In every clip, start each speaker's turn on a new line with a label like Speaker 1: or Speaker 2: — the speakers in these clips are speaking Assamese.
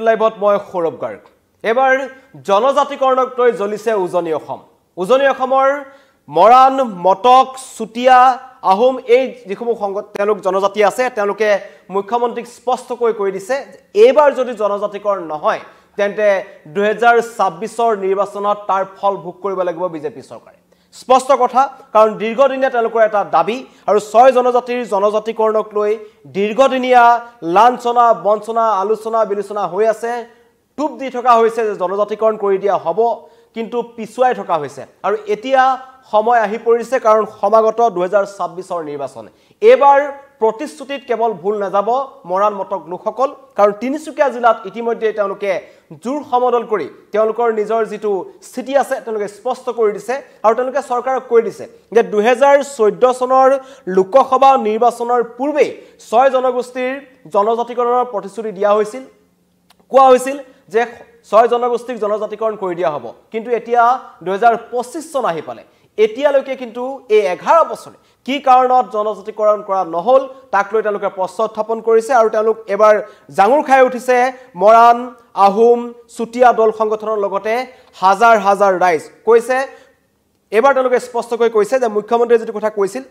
Speaker 1: লাইভত মই সৌৰভ গাৰ্গ এবাৰ জনজাতিকৰণক লৈ জ্বলিছে উজনি অসম মৰাণ মটক চুটিয়া আহোম এই যিসমূহ সংগত তেওঁলোক জনজাতি আছে তেওঁলোকে মুখ্যমন্ত্ৰীক স্পষ্টকৈ কৈ দিছে এবাৰ যদি জনজাতিকৰণ নহয় তেন্তে 2026 নিৰ্বাচনত তাৰ ফল ভোগ কৰিব লাগিব বিজেপি চৰকাৰে স্পষ্ট কথা কাৰণ দীৰ্ঘদিনীয়া তেওঁলোকৰ এটা দাবী আৰু 6 জনজাতিৰ জনজাতিকৰণক লৈ দীৰ্ঘদিনীয়া লাঞ্ছনা বঞ্চনা আলোচনা বিলোচনা হৈ আছে টুপ দি থকা হৈছে যে জনজাতিকৰণ কৰি দিয়া হ'ব কিন্তু পিছুৱাই থকা হৈছে আৰু এতিয়া সময় আহি পৰিছে কাৰণ সমাগত 2026 নিৰ্বাচন এবাৰ প্ৰতিশ্ৰুতিত কেৱল ভুল নাযাব মৰাণ মটক লোকসকল কাৰণ তিনিচুকীয়া জিলাত ইতিমধ্যে তেওঁলোকে জোৰ সমদল কৰি তেওঁলোকৰ নিজৰ যিটো স্থিতি আছে তেওঁলোকে স্পষ্ট কৰি দিছে আৰু তেওঁলোকে চৰকাৰক কৈ দিছে যে 2014 চনৰ লোকসভা নিৰ্বাচনৰ পূৰ্বে 6 জনগোষ্ঠীৰ জনজাতিকৰণৰ প্ৰতিশ্ৰুতি দিয়া হৈছিল কোৱা হৈছিল যে 6 জনগোষ্ঠীক জনজাতিকৰণ কৰি দিয়া হ'ব কিন্তু এতিয়া 2025 চন আহি পালে এতিয়ালৈকে কিন্তু এই 11 বছৰে কি কাৰণত জনজাতিকৰণ কৰা নহল তাক লৈ তেওঁলোকে প্ৰশ্ন উত্থাপন কৰিছে আৰু তেওঁলোক এবাৰ জাঙুৰ খাই উঠিছে মৰাণ আহোম চুটিয়া দল সংগঠনৰ লগতে হাজাৰ হাজাৰ ৰাইজ কৈছে এবাৰ তেওঁলোকে স্পষ্টকৈ কৈছে যে মুখ্যমন্ত্ৰীয়ে যেটো কথা কৈছিল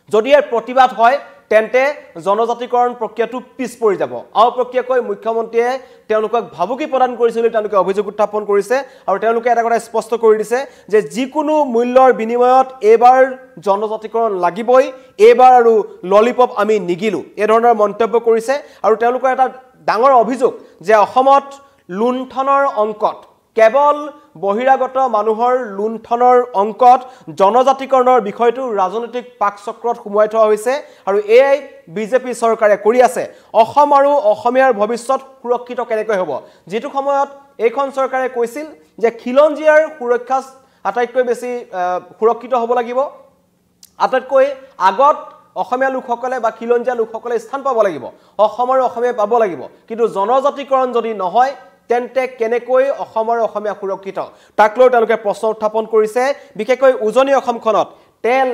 Speaker 1: যদি এৰ প্ৰতিবাদ হয় তেন্তে জনজাতিকৰণ প্ৰক্ৰিয়াটো পিছ পৰি যাব আৰু প্ৰক্ৰিয়াকৈ মুখ্যমন্ত্ৰীয়ে তেওঁলোকক ভাবুকি প্ৰদান কৰিছিল তেওঁলোকে অভিযোগ উত্থাপন কৰিছে আৰু তেওঁলোকে এটা কথা স্পষ্ট কৰি দিছে যে যিকোনো মূল্যৰ বিনিময়ত এবাৰ জনজাতিকৰণ লাগিবই এবাৰ আৰু ললিপপ আমি নিগিলো এই ধৰণৰ মন্তব্য কৰিছে আৰু তেওঁলোকৰ এটা ডাঙৰ অভিযোগ যে অসমত লুণ্ঠনৰ অংকত কেৱল বহিৰাগত মানুহৰ লুণ্ঠনৰ অংকত জনজাতিকৰণৰ বিষয়টো ৰাজনৈতিক পাকচক্ৰত সুমুৱাই থোৱা হৈছে আৰু এই বিজেপি চৰকাৰে কৰি আছে অসম আৰু অসমীয়াৰ ভৱিষ্যত সুৰক্ষিত কেনেকৈ হ'ব যেটো সময়ত এইখন চৰকাৰে কৈছিল যে খিলঞ্জিয়াৰ সুৰক্ষা আটাইতকৈ বেছি সুৰক্ষিত হ'ব লাগিব আটাইতকৈ আগত অসমীয়া লোকসকলে বা খিলঞ্জিয়া লোকসকলে স্থান পাব লাগিব অসম আৰু অসমীয়া পাব লাগিব কিন্তু জনজাতিকৰণ যদি নহয় তেন্তে কেনেকৈ অসমৰ অসমীয়া সুৰক্ষিত তাক লৈ তেওঁলোকে প্ৰশ্ন উত্থাপন কৰিছে বিশেষকৈ উজনি অসমখনত তেল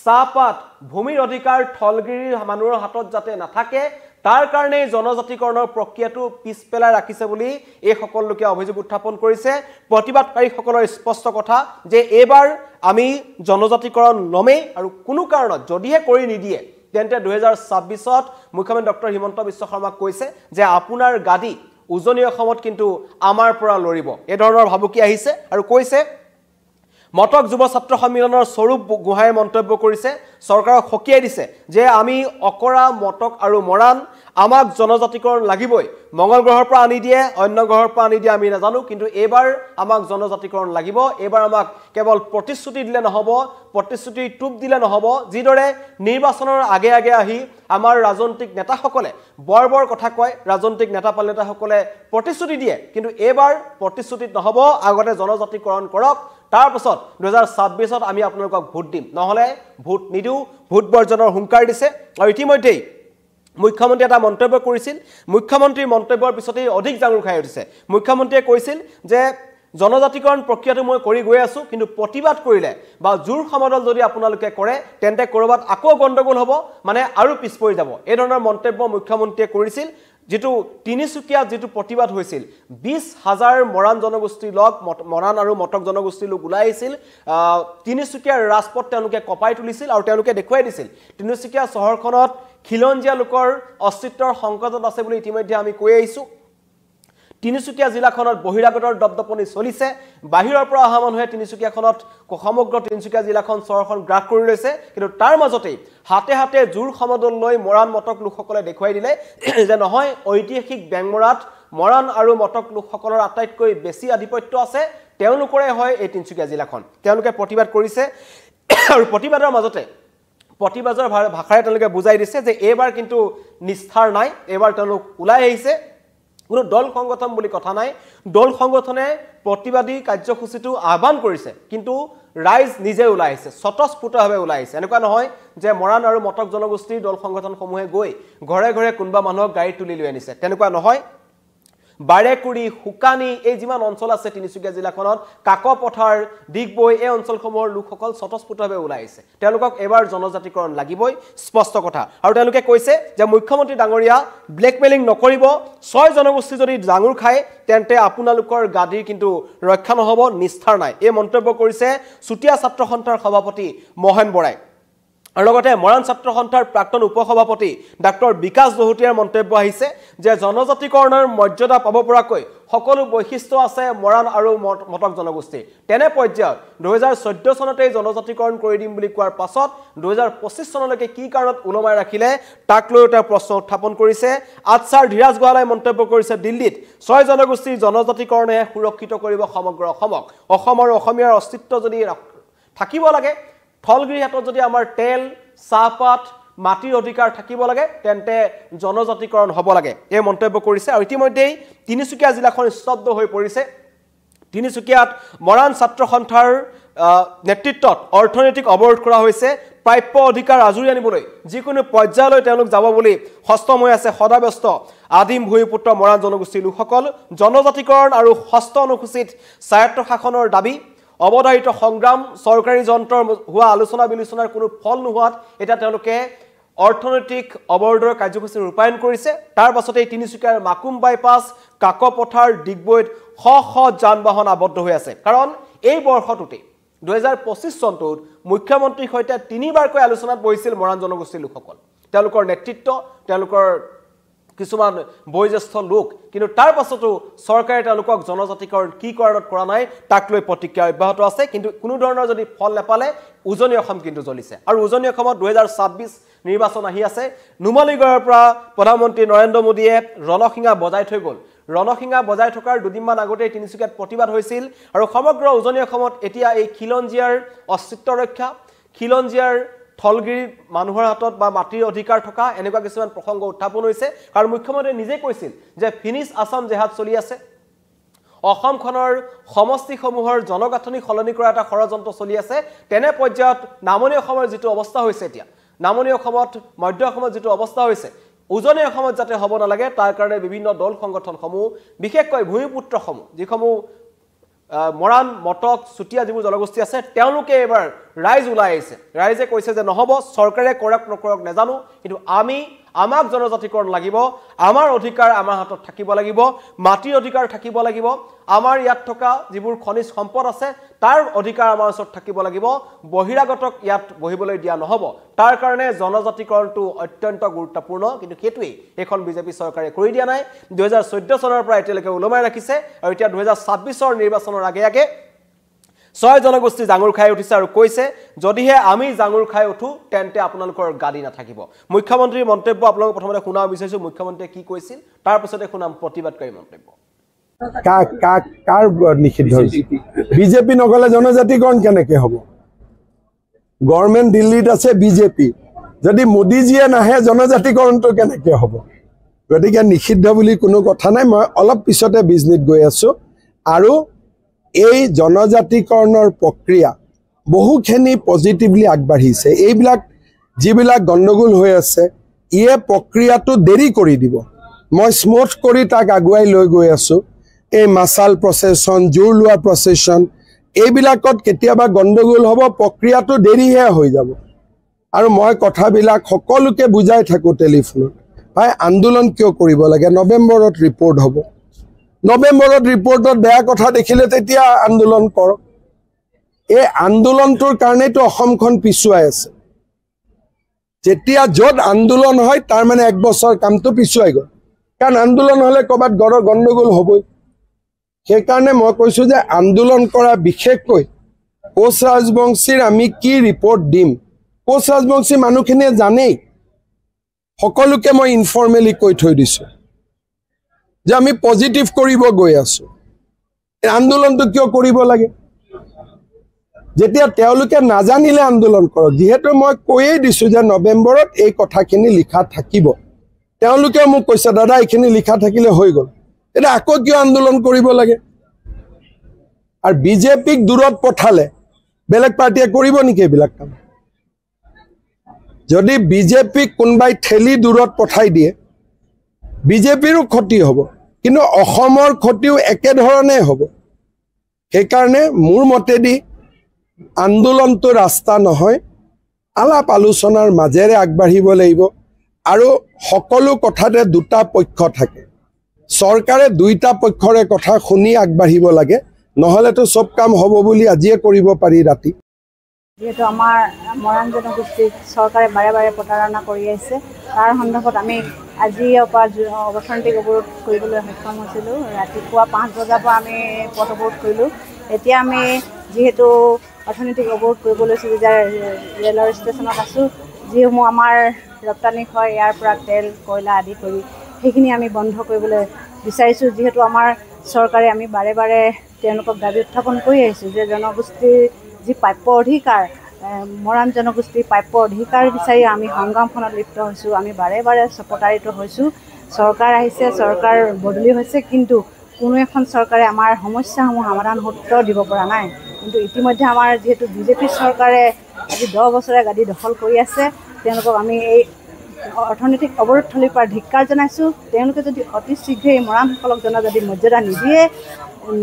Speaker 1: চাহপাত ভূমিৰ অধিকাৰ থলগিৰিৰ মানুহৰ হাতত যাতে নাথাকে তাৰ কাৰণে জনজাতিকৰণৰ প্ৰক্ৰিয়াটো পিছপেলাই ৰাখিছে বুলি এই সকল লোকে অভিযোগ উত্থাপন কৰিছে প্ৰতিবাদকাৰীসকলৰ স্পষ্ট কথা যে এবাৰ আমি জনজাতিকৰণ নমে আৰু কোনো কাৰণত যদিহে কৰি নিদিয়ে তেন্তে 2026ত মুখ্যমন্ত্ৰী ডক্টৰ হিমন্ত বিশ্ব শৰ্মাক কৈছে যে আপোনাৰ গাদী উজনি অসমত কিন্তু আমাৰ পৰা লৰিব এই ধৰণৰ ভাবুকি আহিছে আৰু কৈছে মটক যুৱ ছাত্ৰ সন্মিলনৰ স্বৰূপ গুহাই মন্তব্য কৰিছে চৰকাৰক হকিয়াই দিছে যে আমি অকৰা মটক আৰু মৰাণ আমাক জনজাতিকৰণ লাগিবই মঙ্গল গ্ৰহৰ পৰা আনি দিয়ে অন্য গ্ৰহৰ পৰা আনি দিয়ে আমি নাজানো কিন্তু এবাৰ আমাক জনজাতিকৰণ লাগিব এবাৰ আমাক কেৱল প্ৰতিশ্ৰুতি দিলে নহব প্ৰতিশ্ৰুতি টুপ দিলে নহব যিদৰে নিৰ্বাচনৰ আগে আগে আহি আমাৰ ৰাজনৈতিক নেতাসকলে বৰ কথা কয় ৰাজনৈতিক নেতা পালেতাসকলে প্ৰতিশ্ৰুতি দিয়ে কিন্তু এবাৰ প্ৰতিশ্ৰুতিত নহব আগতে জনজাতিকৰণ কৰক তাৰ পাছত 2026ত আমি আপোনালোকক ভোট দিম নহলে ভোট নিদিও ভোট বৰ্জনৰ হুংকাৰ দিছে আৰু ইতিমধ্যে মুখ্যমন্ত্ৰী এটা মন্তব্য কৰিছিল মুখ্যমন্ত্ৰীৰ মন্তব্যৰ পিছতেই অধিক জাঙুৰ খাই উঠিছে মুখ্যমন্ত্ৰীয়ে কৈছিল যে জনজাতিকৰণ প্ৰক্ৰিয়াটো মই কৰি গৈ আছো কিন্তু প্ৰতিবাদ কৰিলে বা জোৰ সমদল যদি আপোনালোকে কৰে তেন্তে কৰবাত আকৌ গণ্ডগোল হ'ব মানে আৰু পিছ পৰি যাব এই ধৰণৰ মন্তব্য মুখ্যমন্ত্ৰীয়ে কৰিছিল যেটো তিনিচুকীয়া যেটো প্ৰতিবাদ হৈছিল 20000 মৰাণ জনগোষ্ঠীৰ লগ মৰাণ আৰু মটক জনগোষ্ঠীৰ লোক ওলাই আহিছিল তিনিচুকীয়াৰ ৰাজপথ তেওঁলোকে কপাই তুলিছিল আৰু তেওঁলোকে দেখুৱাই দিছিল তিনিচুকীয়া চহৰখনত খিলঞ্জিয়া লোকৰ অস্তিত্বৰ সংকটত আছে বুলি ইতিমধ্যে আমি কৈ আহিছো তিনিচুকীয়া জিলাখনত বহিৰাগতৰ দপদপনি চলিছে বাহিৰৰ পৰা অহা মানুহে তিনিচুকীয়াখনত সমগ্ৰ তিনিচুকীয়া জিলাখন চহৰখন গ্ৰাস কৰি লৈছে কিন্তু তাৰ মাজতে হাতে হাতে জোৰ সমদল লৈ মৰাণ মটক লোকসকলে দেখুৱাই দিলে যে নহয় ঐতিহাসিক বেংমৰাত মৰাণ আৰু মটক লোকসকলৰ আটাইতকৈ বেছি আধিপত্য আছে তেওঁলোকৰে হয় এই তিনিচুকীয়া জিলাখন তেওঁলোকে প্ৰতিবাদ কৰিছে আৰু প্ৰতিবাদৰ মাজতে প্ৰতিবাদৰ ভাষাৰে তেওঁলোকে বুজাই দিছে যে এবাৰ কিন্তু নিষ্ঠাৰ নাই এবাৰ তেওঁলোক ওলাই আহিছে কোনো দল সংগঠন বুলি কথা নাই দল সংগঠনে প্ৰতিবাদী কাৰ্যসূচীটো আহ্বান কৰিছে কিন্তু ৰাইজ নিজে ওলাই আহিছে স্বতঃস্ফূৰ্তভাৱে ওলাই আহিছে এনেকুৱা নহয় যে মৰাণ আৰু মটক জনগোষ্ঠীৰ দল সংগঠনসমূহে গৈ ঘৰে ঘৰে কোনবা মানুহক গাড়ী তুলি লৈ আনিছে তেনেকুৱা নহয় বাৰেকুৰি হুকানি এই যিমান অঞ্চল আছে তিনিচুকীয়া জিলাখনত কাকপথাৰ দিগবৈ এই অঞ্চলসমূহৰ লোকসকল স্বতঃস্ফূৰ্তভাৱে ওলাই আহিছে তেওঁলোকক এবাৰ জনজাতিকৰণ লাগিবই স্পষ্ট কথা আৰু তেওঁলোকে কৈছে যে মুখ্যমন্ত্ৰী ডাঙৰীয়া ব্লেকমেইলিং নকৰিব 6 জনগোষ্ঠী যদি জাঙুৰ খায় তেন্তে আপোনালোকৰ গাদীৰ কিন্তু ৰক্ষা নহব নিষ্ঠাৰ নাই এই মন্তব্য কৰিছে চুটিয়া ছাত্ৰ সন্থাৰ সভাপতি মহেন বৰাই আৰু লগতে মৰাণ ছাত্ৰ সন্থাৰ প্ৰাক্তন উপসভাপতি ডাক্তৰ বিকাশ দহোটিয়াৰ মন্তব্য আহিছে যে জনজাতিকৰণৰ মৰ্যাদা পাব পৰাকৈ সকলো বৈশিষ্ট্য আছে মৰাণ আৰু মটক জনগোষ্ঠী তেনে পৰ্যায়ত 2014 চনতে জনজাতিকৰণ কৰি দিম বুলি কোৱাৰ পাছত 2025 চনলৈকে কি কাৰণত উলমাই ৰাখিলে তাক লৈ এটা প্ৰশ্ন উত্থাপন কৰিছে আছাৰ ধীৰাজ গোৱালাই মন্তব্য কৰিছে দিল্লীত 6 জনগোষ্ঠীৰ জনজাতিকৰণে সুৰক্ষিত কৰিব সমগ্ৰ অসমক অসমৰ অসমীয়াৰ অস্তিত্ব যদি থাকিব লাগে থলগিৰি হাতত যদি আমাৰ তেল চাহপাত মাটিৰ অধিকাৰ থাকিব লাগে তেন্তে জনজাতিকৰণ হ'ব লাগে এই মন্তব্য কৰিছে আৰু ইতিমধ্যেই তিনিচুকীয়া জিলাখন স্তব্ধ হৈ পৰিছে তিনিচুকীয়াত মৰাণ ছাত্ৰ সন্থাৰ নেতৃত্বত অৰ্থনৈতিক অৱৰোধ কৰা হৈছে প্ৰাপ্য অধিকাৰ আজৰি আনিবলৈ যিকোনো পৰ্যায়লৈ তেওঁলোক যাব বুলি হস্তম হৈ আছে সদাব্যস্ত আদিম ভূমিপুত্ৰ মৰাণ জনগোষ্ঠীৰ লোকসকল জনজাতিকৰণ আৰু ষষ্ঠ অনুসূচিত স্বায়ত্ত শাসনৰ দাবী অবধাৰিত সংগ্ৰাম চৰকাৰী যন্ত্ৰৰ হোৱা আলোচনা বিলোচনাৰ কোনো ফল নোহোৱাত এটা তেওঁলোকে অৰ্থনৈতিক অৱৰোধৰ কাৰ্যসূচী ৰূপায়ণ কৰিছে তাৰ পাছতে তিনিচুকীয়াৰ মাকুম বাইপাছ কাকপথাৰ দিগবৈত শ যান বাহন আবদ্ধ হৈ আছে কাৰণ এই বৰ্ষটোতে 2025 চনটোত মুখ্যমন্ত্ৰীৰ সৈতে তিনিবাৰকৈ আলোচনাত বহিছিল মৰাণ জনগোষ্ঠীৰ লোকসকল তেওঁলোকৰ নেতৃত্ব তেওঁলোকৰ কিছুমান বয়োজ্যেষ্ঠ লোক কিন্তু তাৰ পাছতো চৰকাৰে তেওঁলোকক জনজাতিকৰণ কি কাৰণত কৰা নাই তাক লৈ প্ৰতিক্ৰিয়া অব্যাহত আছে কিন্তু কোনো ধৰণৰ যদি ফল নেপালে উজনি অসম কিন্তু জ্বলিছে আৰু উজনি অসমত 2026 নিৰ্বাচন আহি আছে নুমলীগড়ৰ পৰা প্ৰধানমন্ত্ৰী নৰেন্দ্ৰ মোদীয়ে ৰণসিঙা বজাই থৈ গ'ল ৰণসিঙা বজাই থকাৰ দুদিনমান আগতে তিনিচুকীয়াত প্ৰতিবাদ হৈছিল আৰু সমগ্ৰ উজনি অসমত এতিয়া এই খিলঞ্জীয়াৰ অস্তিত্ব ৰক্ষা খিলঞ্জীয়াৰ থলগিৰি মানুহৰ হাতত বা মাটিৰ অধিকাৰ থকা এনেকুৱা কিছুমান প্ৰসংগ উত্থাপন হৈছে কাৰণ মুখ্যমন্ত্ৰীয়ে নিজে কৈছিল যে ফিনিশ আসাম জেহাদ চলি আছে অসমখনৰ সমষ্টিসমূহৰ জনগাঁথনি সলনি কৰা এটা ষড়যন্ত্ৰ চলি আছে তেনে পৰ্যায়ত নামনি অসমৰ যিটো অৱস্থা হৈছে এতিয়া নামনি অসমত মধ্য অসমত যিটো অৱস্থা হৈছে উজনি অসমত যাতে হ'ব নালাগে তাৰ কাৰণে বিভিন্ন দল সংগঠনসমূহ বিশেষকৈ ভূমিপুত্ৰসমূহ যিসমূহ মৰাণ মটক চুটিয়া যিবোৰ জনগোষ্ঠী আছে তেওঁলোকে এবাৰ ৰাইজ ওলাই আহিছে ৰাইজে কৈছে যে নহব চৰকাৰে কৰক নকৰক নেজানো কিন্তু আমাক জনজাতিকৰণ লাগিব আমাৰ অধিকাৰ আমাৰ হাতত থাকিব লাগিব মাটিৰ অধিকাৰ থাকিব লাগিব আমাৰ ইয়াত থকা যিবোৰ খনিজ সম্পদ আছে তাৰ অধিকাৰ আমাৰ ওচৰত থাকিব লাগিব বহিৰাগতক ইয়াত বহিবলৈ দিয়া নহব তাৰ কাৰণে জনজাতিকৰণটো অত্যন্ত গুৰুত্বপূৰ্ণ কিন্তু সেইটোৱেই এখন বিজেপি চৰকাৰে কৰি দিয়া নাই 2014 চনৰ পৰা এতিয়ালৈকে উলমাই ৰাখিছে আৰু এতিয়া 2026 নিৰ্বাচনৰ আগে 6 জনগোষ্ঠী জাঙুৰ খাই উঠিছে আৰু কৈছে যদিহে আমি জাঙুৰ খাই উঠো তেন্তে আপোনালোকৰ গাদী নাথাকিব মুখ্যমন্ত্ৰীৰ মন্তব্য আপোনালোক প্ৰথমতে শুনাব বিচাৰিছো মুখ্যমন্ত্ৰীয়ে কি কৈছিল তাৰ পিছতে শুনাম প্ৰতিবাদকাৰী মন্তব্য
Speaker 2: কাৰ নিষিদ্ধ বিজেপি নগলে জনজাতিকৰণ কেনেকে হ'ব গভৰ্ণমেণ্ট দিল্লীত আছে বিজেপি যদি মোদীজীয়ে নাহে জনজাতিকৰণটো কেনেকে হ'ব গতিকে নিষিদ্ধ বুলি কোনো কথা নাই মই অলপ পিছতে বিজনেছ গৈ আছো আৰু এই জনজাতিকৰণৰ প্ৰক্ৰিয়া বহুখিনি পজিটিভলি আগবাঢ়িছে এইবিলাক যিবিলাক গণ্ডগোল হৈ আছে ইয়ে প্ৰক্ৰিয়াটো দেৰি কৰি দিব মই স্মুথ কৰি তাক আগুৱাই লৈ গৈ আছো এই মাছাল প্ৰচেছন জোৰ লোৱা প্ৰচেছন এইবিলাকত কেতিয়াবা গণ্ডগোল হ'ব প্ৰক্ৰিয়াটো দেৰিহে হৈ যাব আৰু মই কথাবিলাক সকলোকে বুজাই থাকো টেলিফোনত ভাই আন্দোলন কিয় কৰিব লাগে নৱেম্বৰত ৰিপৰ্ট হ'ব নৱেম্বৰত ৰিপৰ্টত বেয়া কথা দেখিলে তেতিয়া আন্দোলন কৰক এই আন্দোলনটোৰ কাৰণেতো অসমখন পিছুৱাই আছে যেতিয়া য'ত আন্দোলন হয় তাৰ মানে এক বছৰ কামটো পিছুৱাই গ'ল কাৰণ আন্দোলন হ'লে ক'ৰবাত গণ্ডগোল হ'বই সেইকাৰণে মই কৈছোঁ যে আন্দোলন কৰা বিশেষকৈ কোচ ৰাজবংশীৰ আমি কি ৰিপৰ্ট দিম কোচ ৰাজবংশী মানুহখিনিয়ে জানেই সকলোকে মই ইনফৰ্মেলি কৈ থৈ দিছোঁ যে আমি পজিটিভ কৰিব গৈ আছোঁ এই আন্দোলনটো কিয় কৰিব লাগে যেতিয়া তেওঁলোকে নাজানিলে আন্দোলন কৰক যিহেতু মই কৈয়ে দিছোঁ যে নৱেম্বৰত এই কথাখিনি লিখা থাকিব তেওঁলোকে মোক কৈছে দাদা এইখিনি লিখা থাকিলে হৈ গ'ল এতিয়া আকৌ কিয় আন্দোলন কৰিব লাগে আৰু বিজেপিক দূৰত পঠালে বেলেগ পাৰ্টিয়ে কৰিব নেকি এইবিলাক কাম যদি বিজেপিক কোনোবাই ঠেলি দূৰত পঠাই দিয়ে বিজেপিৰো ক্ষতি হ'ব কিন্তু অসমৰ ক্ষতিও একেধৰণে হ'ব সেইকাৰণে মোৰ মতেদি আন্দোলনটো ৰাস্তা নহয় আলাপ আলোচনাৰ মাজেৰে আগবাঢ়িব লাগিব আৰু সকলো কথাতে দুটা পক্ষ থাকে চৰকাৰে দুইটা পক্ষৰে কথা শুনি আগবাঢ়িব লাগে নহলেতো সব কাম হ'ব বুলি আজিয়ে কৰিব পাৰি ৰাতি
Speaker 3: যেহেতু আমাৰ মৰাণ জনগোষ্ঠীক চৰকাৰে বাৰে বাৰে প্ৰতাৰণা কৰি আহিছে তাৰ সন্দৰ্ভত আমি আজিৰ পৰা অৰ্থনৈতিক অৱৰোধ কৰিবলৈ সক্ষম হৈছিলোঁ ৰাতিপুৱা 5 বজাৰ পৰা আমি পথ অৱৰোধ কৰিলোঁ এতিয়া আমি যেহেতু অৰ্থনৈতিক অৱৰোধ কৰিব লৈছোঁ যে ৰেলৰ ষ্টেচনত আছোঁ যিসমূহ আমাৰ ৰপ্তানি হয় ইয়াৰ পৰা তেল কয়লা আদি কৰি সেইখিনি আমি বন্ধ কৰিবলৈ বিচাৰিছোঁ যিহেতু আমাৰ চৰকাৰে আমি বাৰে বাৰে তেওঁলোকক দাবী উত্থাপন কৰি আহিছোঁ যে জনগোষ্ঠীৰ যি প্ৰাপ্য অধিকাৰ মৰাণ জনগোষ্ঠীৰ প্ৰাপ্য অধিকাৰ বিচাৰি আমি সংগ্ৰামখনত লিপ্ত হৈছোঁ আমি বাৰে বাৰে প্ৰতাৰিত হৈছোঁ চৰকাৰ আহিছে চৰকাৰ বদলি হৈছে কিন্তু কোনো এখন চৰকাৰে আমাৰ সমস্যাসমূহ সমাধান সূত্ৰ দিব পৰা নাই কিন্তু ইতিমধ্যে আমাৰ যেহেতু বিজেপি চৰকাৰে আজি 10 বছৰে গাদী দখল কৰি আছে তেওঁলোকক আমি এই অৰ্থনৈতিক অৱৰোধথলীৰ পৰা ধিক্কাৰ জনাইছোঁ তেওঁলোকে যদি অতি শীঘ্ৰেই মৰাণসকলক জনজাতি মৰ্যাদা নিদিয়ে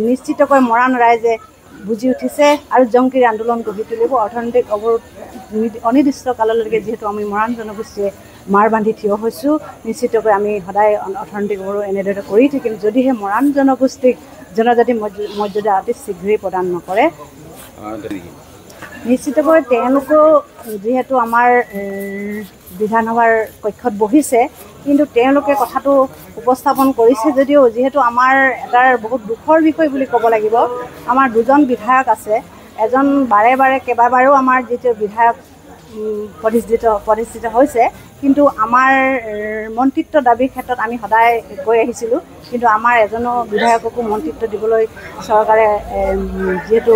Speaker 3: নিশ্চিতকৈ মৰাণ ৰাইজে বুজি উঠিছে আৰু জংকীৰ আন্দোলন গঢ়ি তুলিব অৰ্থনৈতিক অৱৰোধ অনিৰ্দিষ্ট কাললৈকে যেহেতু আমি মৰাণ জনগোষ্ঠীয়ে মাৰ বান্ধি থিয় হৈছোঁ নিশ্চিতকৈ আমি সদায় অৰ্থনৈতিক অৱৰোধ এনেদৰে কৰি থাকিম যদিহে মৰাণ জনগোষ্ঠীক জনজাতি মৰ্যাদা অতি শীঘ্ৰেই প্ৰদান নকৰে নিশ্চিতকৈ তেওঁলোকো যেহেতু আমাৰ বিধানসভাৰ কক্ষত বহিছে কিন্তু তেওঁলোকে কথাটো উপস্থাপন কৰিছে যদিও যেহেতু আমাৰ এটাৰ বহুত দুখৰ বিষয় বুলি ক'ব লাগিব আমাৰ দুজন বিধায়ক আছে এজন বাৰে বাৰে কেইবাবাৰো আমাৰ যিটো বিধায়ক প্ৰতিষ্ঠিত হৈছে কিন্তু আমাৰ মন্ত্ৰিত্ব দাবীৰ ক্ষেত্ৰত আমি সদায় কৈ আহিছিলোঁ কিন্তু আমাৰ এজনো বিধায়ককো মন্ত্ৰিত্ব দিবলৈ চৰকাৰে যেহেতু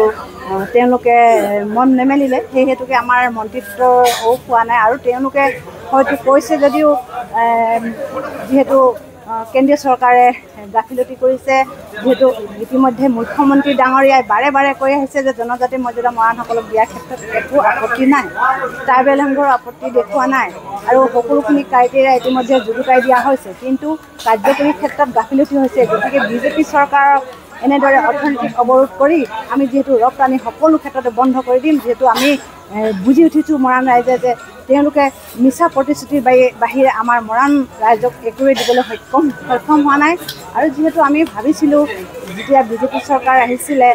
Speaker 3: তেওঁলোকে মন নেমেলিলে সেই হেতুকে আমাৰ মন্ত্ৰিত্বও পোৱা নাই আৰু তেওঁলোকে হয়তো কৈছে যদিও যেহেতু কেন্দ্ৰীয় চৰকাৰে গাফিলতি কৰিছে যেহেতু ইতিমধ্যে মুখ্যমন্ত্ৰী ডাঙৰীয়াই বাৰে বাৰে কৈ আহিছে যে জনজাতি মৰ্যাদা মৰাণসকলক দিয়াৰ ক্ষেত্ৰত একো আপত্তি নাই ট্ৰাইবেল সংঘৰ আপত্তি দেখুওৱা নাই আৰু সকলোখিনি ক্ৰাইটেৰিয়া ইতিমধ্যে যুগুতাই দিয়া হৈছে কিন্তু কাৰ্যকৰীৰ ক্ষেত্ৰত গাফিলতি হৈছে গতিকে বিজেপি চৰকাৰক এনেদৰে অৰ্থনৈতিক অৱৰোধ কৰি আমি যেহেতু ৰপ্তানি সকলো ক্ষেত্ৰতে বন্ধ কৰি দিম যেহেতু আমি বুজি উঠিছোঁ মৰাণ ৰাইজে যে তেওঁলোকে মিছা প্ৰতিশ্ৰুতিৰ বাহিৰে আমাৰ মৰাণ ৰাইজক একোৱে দিবলৈ সক্ষম হোৱা নাই আৰু যেহেতু আমি ভাবিছিলোঁ যেতিয়া বিজেপি চৰকাৰ আহিছিলে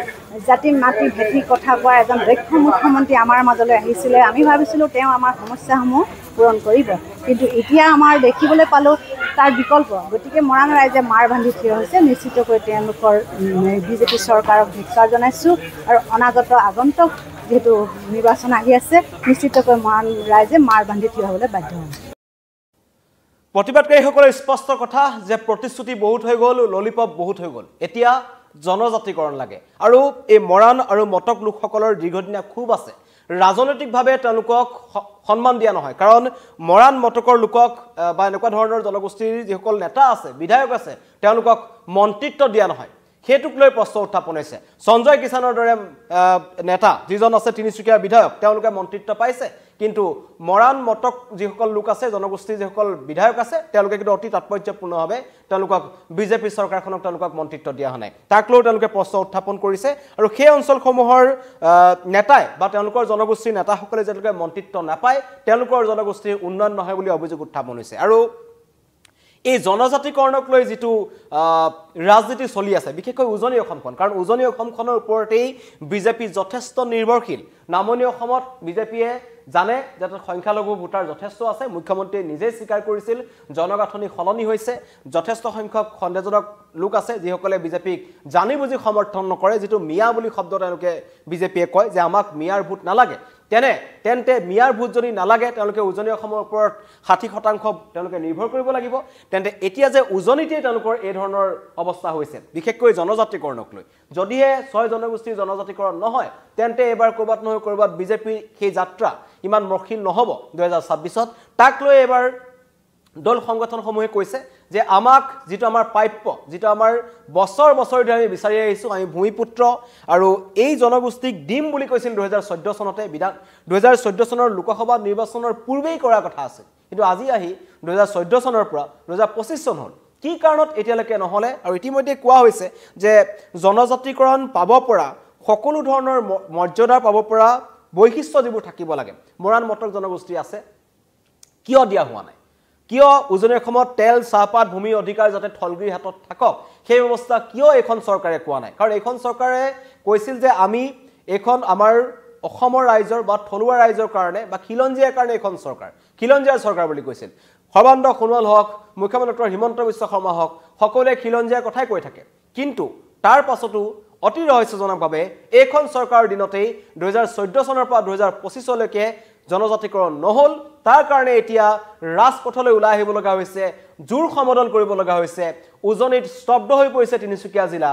Speaker 3: জাতি মাটি ভেটি কথা কোৱা এজন দক্ষ মুখ্যমন্ত্ৰী আমাৰ মাজলৈ আহিছিলে আমি ভাবিছিলোঁ তেওঁ আমাৰ সমস্যাসমূহ পূৰণ কৰিব কিন্তু এতিয়া আমাৰ দেখিবলৈ পালোঁ তাৰ বিকল্প গতিকে মৰাণ ৰাইজে মাৰ বান্ধি থিয় হৈছে নিশ্চিতকৈ তেওঁলোকৰ বিজেপি চৰকাৰক ধিক্কাৰ জনাইছোঁ আৰু অনাগত আগন্তুক যেহেতু নিৰ্বাচন আহি আছে নিশ্চিতকৈ মৰাণ ৰাইজে মাৰ বান্ধি থিয় হ'বলৈ বাধ্য হ'ব
Speaker 1: প্ৰতিবাদকাৰীসকলৰ স্পষ্ট কথা যে প্ৰতিশ্ৰুতি বহুত হৈ গ'ল ললিপপ বহুত হৈ গ'ল এতিয়া জনজাতিকৰণ লাগে আৰু এই মৰাণ আৰু মটক লোকসকলৰ দীৰ্ঘদিনীয়া খুব আছে ৰাজনৈতিকভাৱে তেওঁলোকক সন্মান দিয়া নহয় কাৰণ মৰাণ মটকৰ লোকক বা এনেকুৱা ধৰণৰ জনগোষ্ঠীৰ যিসকল নেতা আছে বিধায়ক আছে তেওঁলোকক মন্ত্ৰিত্ব দিয়া নহয় হেতুক লৈ প্ৰশ্ন উত্থাপন হৈছে সঞ্জয় কিষাণৰ দৰে নেতা যিজন আছে তিনিচুকীয়াৰ বিধায়ক তেওঁলোকে মন্ত্ৰিত্ব পাইছে কিন্তু মৰাণ মটক যিসকল লোক আছে জনগোষ্ঠীৰ যিসকল বিধায়ক আছে তেওঁলোকে কিন্তু অতি তাৎপৰ্যপূৰ্ণভাৱে তেওঁলোকক বিজেপি চৰকাৰখনক তেওঁলোকক মন্ত্ৰিত্ব দিয়া হোৱা নাই তাক লৈ তেওঁলোকে প্ৰশ্ন উত্থাপন কৰিছে আৰু সেই অঞ্চলসমূহৰ নেতাই বা তেওঁলোকৰ জনগোষ্ঠীৰ নেতাসকলে যেতিয়ালৈকে মন্ত্ৰিত্ব নাপায় তেওঁলোকৰ জনগোষ্ঠীৰ উন্নয়ন নহয় বুলি অভিযোগ উত্থাপন হৈছে আৰু এই জনজাতিকৰণক লৈ যেটো ৰাজনীতি চলি আছে বিশেষকৈ উজনি অসমখন কাৰণ উজনি অসমখনৰ ওপৰতেই বিজেপি যথেষ্ট নিৰ্ভৰশীল নামনি অসমত বিজেপিয়ে জানে যে সংখ্যালঘু ভোটাৰ যথেষ্ট আছে মুখ্যমন্ত্ৰী নিজে স্বীকাৰ কৰিছিল জনগাঁথনি সলনি হৈছে যথেষ্ট সংখ্যক সন্দেহজনক লোক আছে যিসকলে বিজেপিক জানি বুজি সমৰ্থন নকৰে যেটো মিয়া বুলি শব্দ তেওঁলোকে বিজেপিয়ে কয় যে আমাক মিয়াৰ ভোট নালাগে তেন্তে মিয়াৰ ভোট যদি নালাগে তেওঁলোকে উজনি অসমৰ ওপৰত 60% তেওঁলোকে নিৰ্ভৰ কৰিব লাগিব তেন্তে এতিয়া যে উজনিতে তেওঁলোকৰ এই ধৰণৰ অৱস্থা হৈছে বিশেষকৈ জনজাতিকৰণক লৈ যদিহে 6 জনগোষ্ঠীৰ জনজাতিকৰণ নহয় তেন্তে এবাৰ কৰবাত নহয় কৰবাত বিজেপি সেই যাত্ৰা ইমান মখিল নহব 2026ত তাক লৈ এবাৰ দল সংগঠনসমূহে কৈছে যে আমাক যেটো আমাৰ প্ৰাপ্য যেটো আমাৰ বছৰ ধৰি আমি বিচাৰি আহিছো আমি ভূমিপুত্ৰ আৰু এই জনগোষ্ঠীক দিম বুলি কৈছিল 2014 চনতে 2014 চনৰ লোকসভা নিৰ্বাচনৰ পূৰ্বেই কৰা কথা আছে কিন্তু আজি আহি 2014 চনৰ পৰা 2025 চন হ'ল কি কাৰণত এতিয়ালৈকে নহলে আৰু ইতিমধ্যে কোৱা হৈছে যে জনজাতিকৰণ পাব পৰা সকলো ধৰণৰ মৰ্যাদা পাব পৰা বৈশিষ্ট্য যিবোৰ থাকিব লাগে মৰাণ মটক জনগোষ্ঠী আছে কিয় দিয়া হোৱা নাই কিয় উজনিৰ অসমত তেল চাহপাত ভূমি অধিকাৰ যাতে থলগুৰি হাতত থাকক সেই ব্যৱস্থা কিয় এখন চৰকাৰে কোৱা নাই কাৰণ এখন চৰকাৰে কৈছিল যে আমি এখন আমাৰ অসমৰ ৰাইজৰ বা থলুৱা ৰাইজৰ কাৰণে বা খিলঞ্জীয়াৰ কাৰণে এখন চৰকাৰ খিলঞ্জীয়াৰ চৰকাৰ বুলি কৈছিল সৰ্বানন্দ সোণোৱাল হওক মুখ্যমন্ত্ৰী হিমন্ত বিশ্ব শৰ্মা হওক সকলোৱে খিলঞ্জীয়াৰ কথাই কৈ থাকে কিন্তু তাৰ পাছতো অতি ৰহস্যজনকভাৱে এইখন চৰকাৰৰ দিনতেই 2014 চনৰ পৰা 2025 চলৈকে জনজাতিকৰণ নহল তাৰ কাৰণে এতিয়া ৰাজপথলৈ ওলাই আহিব লগা হৈছে জোৰ সমদল কৰিব লগা হৈছে উজনিত স্তব্ধ হৈ পৰিছে তিনিচুকীয়া জিলা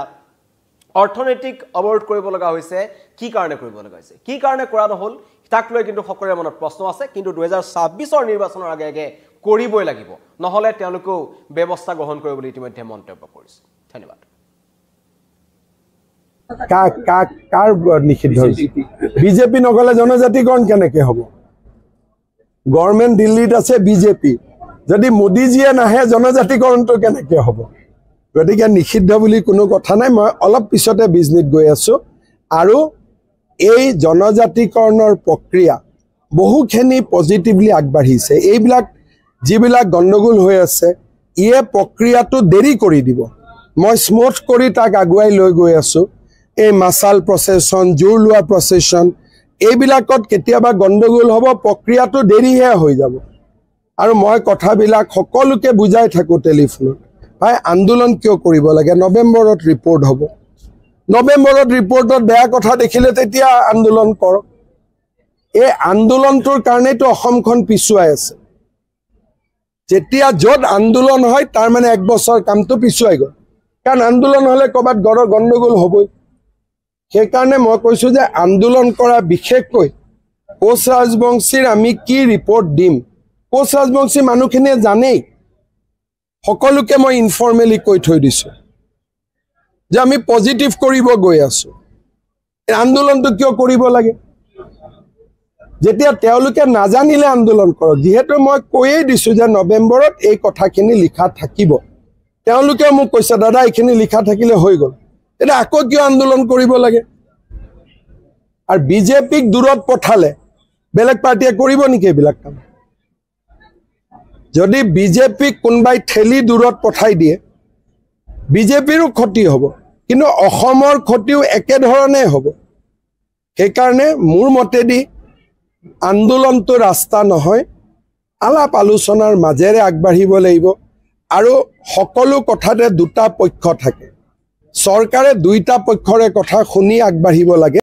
Speaker 1: অৰ্থনৈতিক অৱৰোধ কৰিব লগা হৈছে কি কাৰণে কৰিব লগা হৈছে কি কাৰণে কৰা নহল তাক লৈ কিন্তু সকলোৰে মনত প্ৰশ্ন আছে কিন্তু 2026 নিৰ্বাচনৰ আগে আগে কৰিবই লাগিব নহলে তেওঁলোকেও ব্যৱস্থা গ্ৰহণ কৰিব বুলি ইতিমধ্যে মন্তব্য কৰিছে ধন্যবাদ
Speaker 2: কাৰ নিষিদ্ধ বিজেপি নগলে জনজাতিকৰণ কেনেকে হ'ব গভৰ্ণমেণ্ট দিল্লীত আছে বিজেপি যদি মোদীজীয়ে নাহে জনজাতিকৰণটো কেনেকে হ'ব গতিকে নিষিদ্ধ বুলি কোনো কথা নাই মই অলপ পিছতে বিজনেছ গৈ আছো আৰু এই জনজাতিকৰণৰ প্ৰক্ৰিয়া বহুখিনি পজিটিভলি আগবাঢ়িছে এইবিলাক যিবিলাক গণ্ডগোল হৈ আছে ইয়ে প্ৰক্ৰিয়াটো দেৰি কৰি দিব মই স্মুথ কৰি তাক আগুৱাই লৈ গৈ আছো এই মাছাল প্ৰচেছন জোৰ লোৱা প্ৰচেছন এইবিলাকত কেতিয়াবা গণ্ডগোল হ'ব প্ৰক্ৰিয়াটো দেৰিহে হৈ যাব আৰু মই কথাবিলাক সকলোকে বুজাই থাকো টেলিফোনত ভাই আন্দোলন কিয় কৰিব লাগে নৱেম্বৰত ৰিপৰ্ট হ'ব নৱেম্বৰত ৰিপৰ্টত বেয়া কথা দেখিলে তেতিয়া আন্দোলন কৰক এই আন্দোলনটোৰ কাৰণেতো অসমখন পিছুৱাই আছে যেতিয়া য'ত আন্দোলন হয় তাৰ মানে এক বছৰ কামটো পিছুৱাই গ'ল কাৰণ আন্দোলন হ'লে ক'ৰবাত গণ্ডগোল হ'বই সেইকাৰণে মই কৈছোঁ যে আন্দোলন কৰা বিশেষকৈ কোচ ৰাজবংশীৰ আমি কি ৰিপৰ্ট দিম কোচ ৰাজবংশী মানুহখিনিয়ে জানেই সকলোকে মই ইনফৰ্মেলি কৈ থৈ দিছোঁ যে আমি পজিটিভ কৰিব গৈ আছোঁ আন্দোলনটো কিয় কৰিব লাগে যেতিয়া তেওঁলোকে নাজানিলে আন্দোলন কৰক যিহেতু মই কৈয়ে দিছোঁ যে নৱেম্বৰত এই কথাখিনি লিখা থাকিব তেওঁলোকে মোক কৈছে দাদা এইখিনি লিখা থাকিলে হৈ গ'ল এতিয়া আকৌ কিয় আন্দোলন কৰিব লাগে আৰু বিজেপিক দূৰত পঠালে বেলেগ পাৰ্টিয়ে কৰিব নেকি এইবিলাক কাম যদি বিজেপিক কোনোবাই ঠেলি দূৰত পঠাই দিয়ে বিজেপিৰো ক্ষতি হ'ব কিন্তু অসমৰ ক্ষতিও একেধৰণে হ'ব সেইকাৰণে মোৰ মতেদি আন্দোলনটো ৰাস্তা নহয় আলাপ আলোচনাৰ মাজেৰে আগবাঢ়িব লাগিব আৰু সকলো কথাতে দুটা পক্ষ থাকে চৰকাৰে দুইটা পক্ষৰে কথা শুনি আগবাঢ়িব লাগে